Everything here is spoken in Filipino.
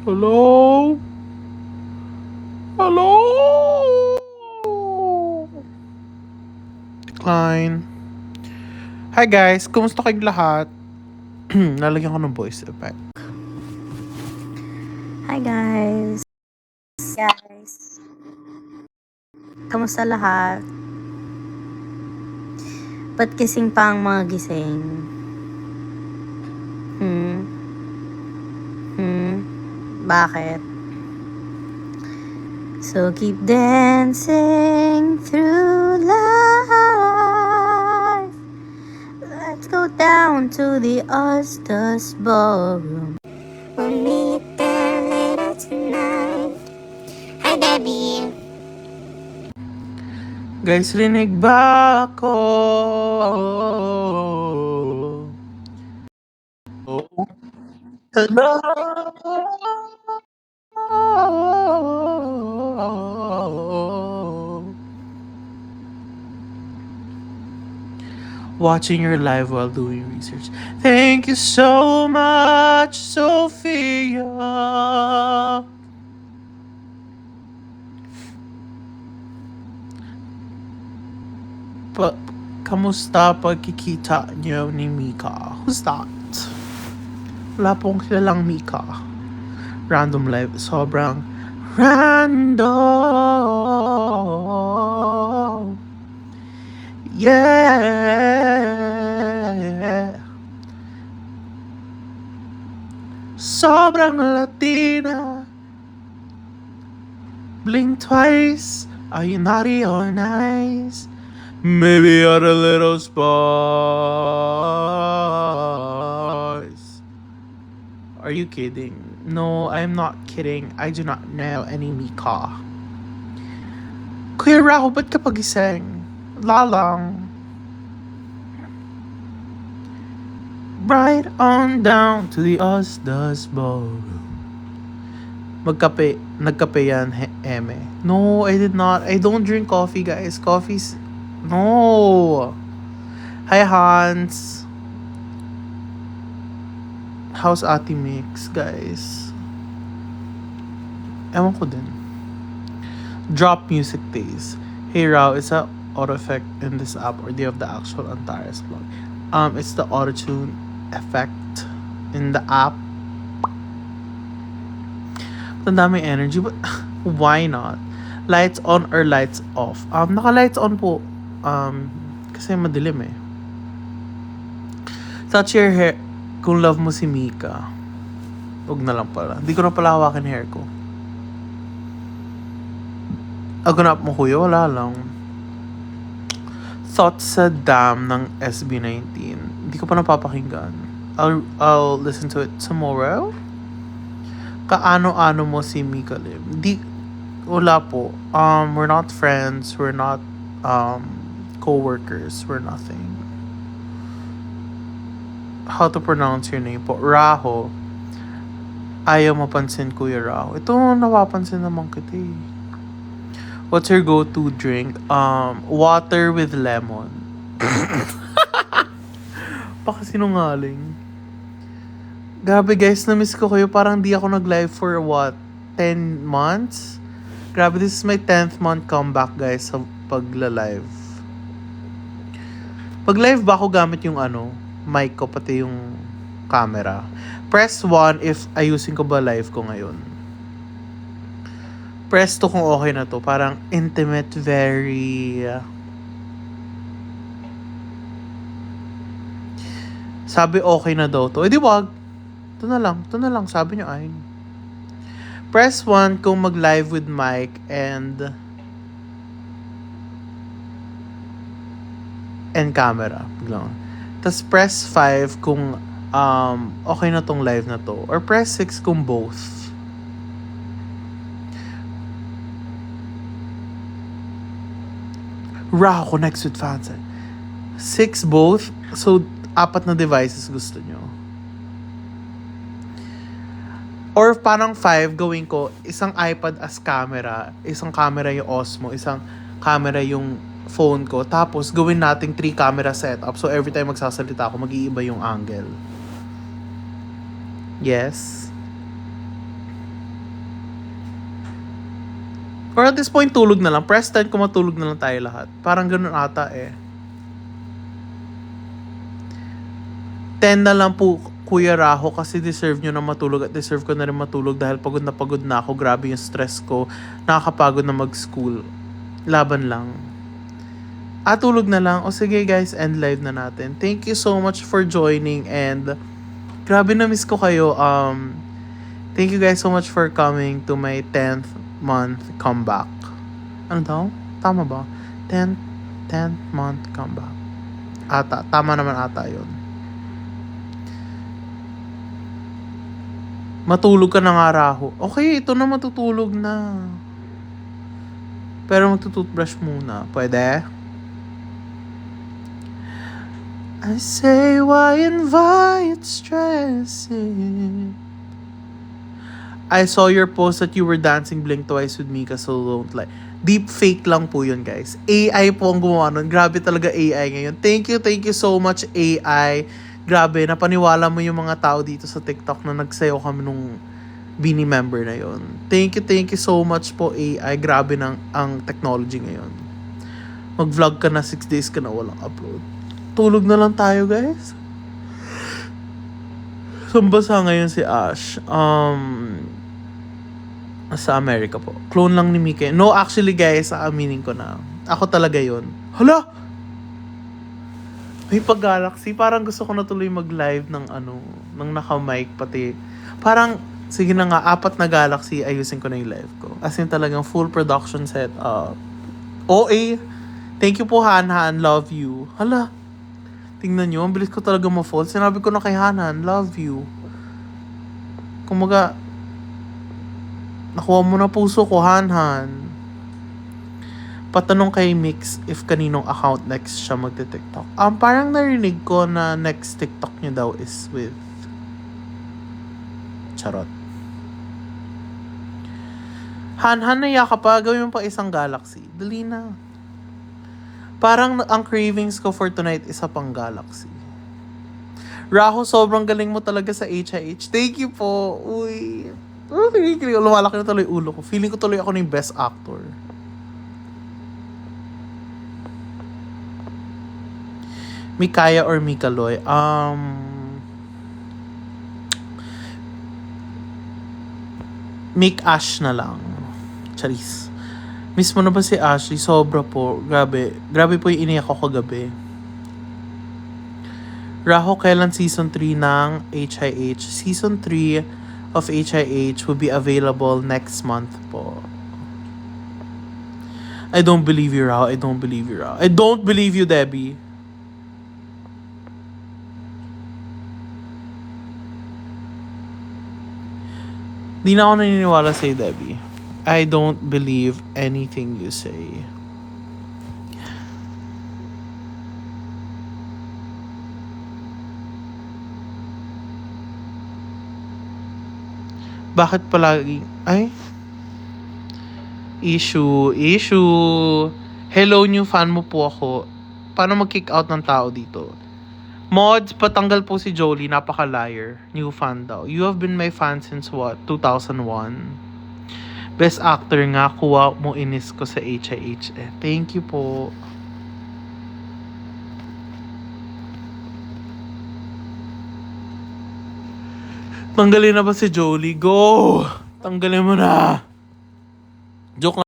Hello? Hello? Decline. Hi guys, kumusta kayong lahat? Lalagyan ko ng voice effect. Hi guys. Kamusta lahat? Ba't gising pa ang mga gising? Bakit? So keep dancing through life. Let's go down to the Ostas Ballroom. We'll meet there later tonight. Hi, Debbie. Guys, rinig ba ako? Hello? Watching your live while doing research. Thank you so much, Sophia. Kamusta pagkikita niyo ni Mika? Who's that? Wala pong kilalang Mika. Random live. Sobrang random. Yeah. Sobrang Latina. Blink twice. Are you naughty or nice? Maybe you're a little spice. Are you kidding? No, I'm not kidding. I do not know any Mika. Kuya Raho, ba't ka pagising? Lalang. Right on down to the Osdas Ballroom. Nagkape yan, Eme. No, I did not. I don't drink coffee, guys. Coffee's... No. Hi, Hans. How's Ate Mix, guys? Ewan ko din. Drop music days. Hey, Rao, is that auto effect in this app or do you have the actual Antares blog? It's the auto-tune effect in the app. Ang daming energy, but why not? Lights on or lights off? Naka-lights on po. Kasi madilim eh. Touch your hair kung love mo si Mika. Huwag na lang pala. Hindi ko na pala hawakin hair ko. Aganap mo kuya, wala lang. Thoughts sa dam ng SB19. Hindi ko pa napapakinggan. I'll listen to it tomorrow. Kaano-ano mo si Mika Lim? Wala po. We're not friends. We're not co-workers. We're nothing. How to pronounce your name po? Raho. Ayaw mapansin, Kuya Raho. Ito, napapansin naman kita eh. What's your go-to drink? Water with lemon. Pakasinungaling. Grabe guys, na-miss ko kayo. Parang di ako nag-live for 10 months? Grabe, this is my 10th month comeback guys sa pagla-live. Pag-live ba ako gamit yung mic ko pati yung camera? Press 1 if ayusin ko ba live ko ngayon. Press 2 kung okay na to. Parang intimate, very... Sabi okay na daw to. Di wag. Ito na lang. Sabi nyo ay. Press 1 kung mag-live with mic and camera. Tapos press 5 kung okay na tong live na to. Or press 6 kung both. Raw connects with fans. 6 both. So, 4 na devices gusto nyo. Or parang 5 gawin ko, isang iPad as camera, isang camera yung Osmo, isang camera yung phone ko, tapos gawin nating 3 camera setup. So every time magsasalita ako, mag-iiba yung angle. Yes. Or at this point, tulog na lang. Press 10 kung matulog na lang tayo lahat. Parang ganun ata eh. 10 na lang po, Kuya Raho, kasi deserve nyo na matulog at deserve ko na rin matulog dahil pagod na ako. Grabe yung stress ko. Nakakapagod na mag-school. Laban lang. Tulog na lang. O sige guys, end live na natin. Thank you so much for joining and grabe na miss ko kayo. Thank you guys so much for coming to my 10th month comeback. Ano daw? Tama ba? 10th month comeback. Tama naman ata yun. Matulog ka na nga, Raho. Okay, ito na matutulog na. Pero magtutoothbrush muna. Pwede? I say, why invite stressing? I saw your post that you were dancing Blink Twice with Mika, so don't like. Deep fake lang po yun, guys. AI po ang gumawa nun. Grabe talaga AI ngayon. Thank you so much, AI. Grabe, napaniwala mo yung mga tao dito sa TikTok na nagsayo kami nung Bini member na yon. Thank you so much po, AI. Grabe ang technology ngayon. Mag-vlog ka na 6 days ka na walang upload. Tulog na lang tayo, guys. Sambasa ngayon si Ash. Sa America po. Clone lang ni Mika. No, actually guys, aaminin ko na. Ako talaga yon. Hala! May pag-galaxy. Parang gusto ko na tuloy mag-live ng ng naka-mic pati. Parang, sige na nga, 4 na galaxy, ayusin ko na yung live ko. As in talagang full production setup. OA, thank you po Han, love you. Hala, tingnan nyo, ang bilis ko talaga ma-fall. Sinabi ko na kay Han, love you. Kumaga, nakuha mo na puso ko, Han. Patanong kay Mix if kaninong account next siya magte-TikTok. Parang narinig ko na next TikTok niya daw is with Charot. Han, naya ka pa. Gawin mo pa isang galaxy. Dali na. Parang ang cravings ko for tonight isa pang galaxy. Raho, sobrang galing mo talaga sa HIH. Thank you po. Uy. Lumalaki na tuloy ulo ko. Feeling ko tuloy ako ng best actor. Mikaya or Mikaloy? Make Ash na lang. Charis. Miss mo na ba si Ashley? Sobra po. Grabe. Grabe po yung iniyak ko kagabi. Raho, kailan season 3 ng HIH? Season 3 of HIH will be available next month po. I don't believe you, Raho. I don't believe you, Raho. I don't believe you, Debbie. Di na ako naniniwala sa'yo, Debbie. I don't believe anything you say. Bakit palagi? Ay? Issue. Hello, new fan mo po ako. Paano mag-kick out ng tao dito? Mods, patanggal po si Jolie. Napaka-liar. New fan daw. You have been my fan since what? 2001. Best actor nga. Kuha mo inis ko sa HIH. Thank you po. Tanggalin na ba si Jolie? Go! Tanggalin mo na. Joke lang.